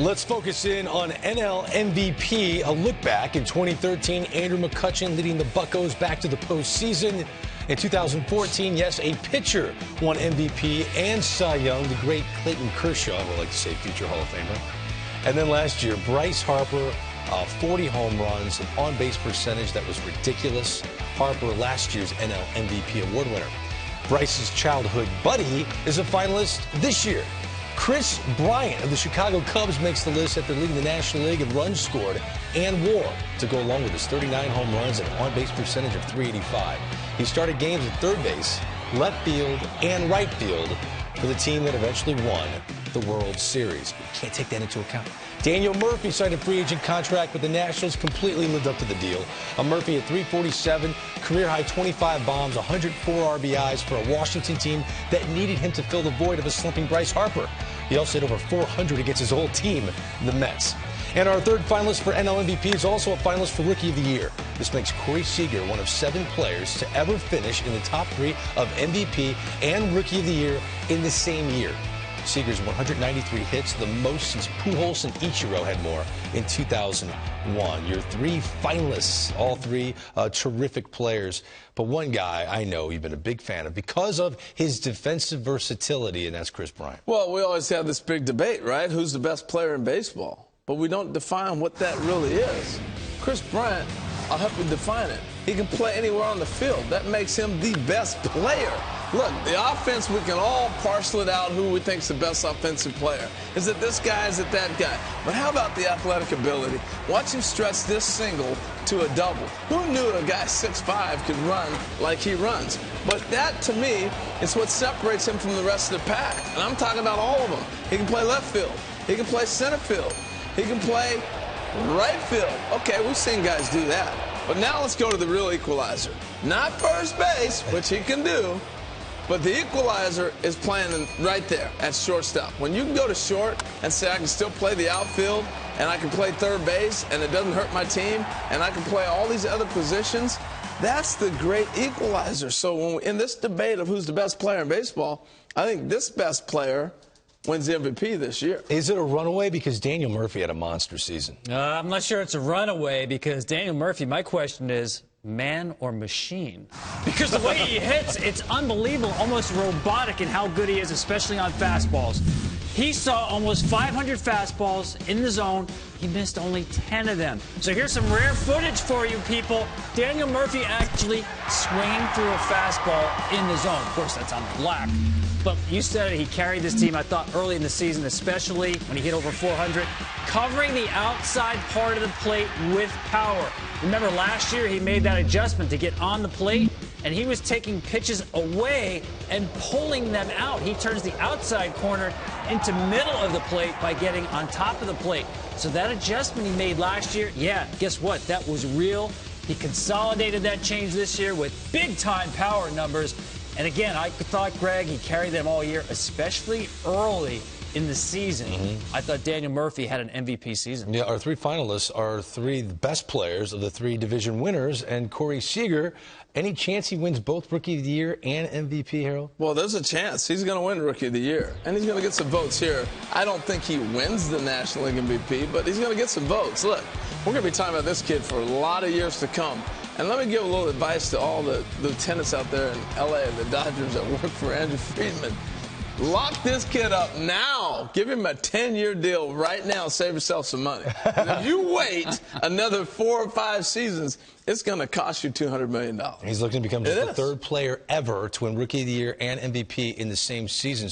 Let's focus in on NL MVP. A look back in 2013, Andrew McCutchen leading the Buccos back to the postseason. In 2014, yes, a pitcher won MVP and Cy Young, the great Clayton Kershaw, I would like to say future Hall of Famer. And then last year, Bryce Harper, 40 home runs, an on-base percentage that was ridiculous. Harper, last year's NL MVP award winner. Bryce's childhood buddy is a finalist this year. Kris Bryant of the Chicago Cubs makes the list after leading the National League in runs scored and WAR to go along with his 39 home runs and an on-base percentage of .385. He started games at third base, left field, and right field for the team that eventually won the World Series. But you can't take that into account. Daniel Murphy signed a free agent contract with the Nationals, completely lived up to the deal. Murphy at .347, career-high 25 bombs, 104 RBIs for a Washington team that needed him to fill the void of a slumping Bryce Harper. He also had over 400 against his old team, the Mets. And our third finalist for NL MVP is also a finalist for Rookie of the Year. This makes Corey Seager one of 7 players to ever finish in the top 3 of MVP and Rookie of the Year in the same year. Seager's 193 hits, the most since Pujols and Ichiro had more in 2001. Your 3 finalists, all 3 terrific players. But one guy I know you've been a big fan of because of his defensive versatility, and that's Kris Bryant. Well, we always have this big debate, right? Who's the best player in baseball? But we don't define what that really is. Kris Bryant, I'll help you define it. He can play anywhere on the field. That makes him the best player. Look, the offense, we can all parcel it out who we think is the best offensive player. Is it this guy? Is it that guy? But how about the athletic ability? Watch him stretch this single to a double. Who knew a guy 6'5" could run like he runs? But that, to me, is what separates him from the rest of the pack. And I'm talking about all of them. He can play left field. He can play center field. He can play right field. Okay, we've seen guys do that. But now let's go to the real equalizer. Not first base, which he can do. But the equalizer is playing right there at shortstop. When you can go to short and say I can still play the outfield and I can play third base and it doesn't hurt my team and I can play all these other positions, that's the great equalizer. So when in this debate of who's the best player in baseball, I think this best player wins the MVP this year. Is it a runaway? Because Daniel Murphy had a monster season. I'm not sure it's a runaway because Daniel Murphy, my question is, man or machine? Because the way he hits, it's unbelievable, almost robotic in how good he is, especially on fastballs. He saw almost 500 fastballs in the zone. He missed only 10 of them. So here's some rare footage for you people. Daniel Murphy actually swinging through a fastball in the zone. Of course, that's on the black. But you said it, he carried this team, I thought, early in the season, especially when he hit over 400, covering the outside part of the plate with power. Remember, last year he made that adjustment to get on the plate, and he was taking pitches away and pulling them out. He turns the outside corner into middle of the plate by getting on top of the plate. So that adjustment he made last year, yeah, guess what? That was real. He consolidated that change this year with big-time power numbers. And again, I thought, Greg, he carried them all year, especially early in the season. I thought Daniel Murphy had an MVP season. Yeah, our 3 finalists are 3 best players of the 3 division winners. And Corey Seager, any chance he wins both Rookie of the Year and MVP, Harold? Well, there's a chance. He's going to win Rookie of the Year. And he's going to get some votes here. I don't think he wins the National League MVP, but he's going to get some votes. Look, we're going to be talking about this kid for a lot of years to come. And let me give a little advice to all the lieutenants out there in L.A., the Dodgers that work for Andrew Friedman. Lock this kid up now. Give him a 10-year deal right now. Save yourself some money. If you wait another 4 or 5 seasons, it's going to cost you $200 million. He's looking to become just the 3rd player ever to win Rookie of the Year and MVP in the same season.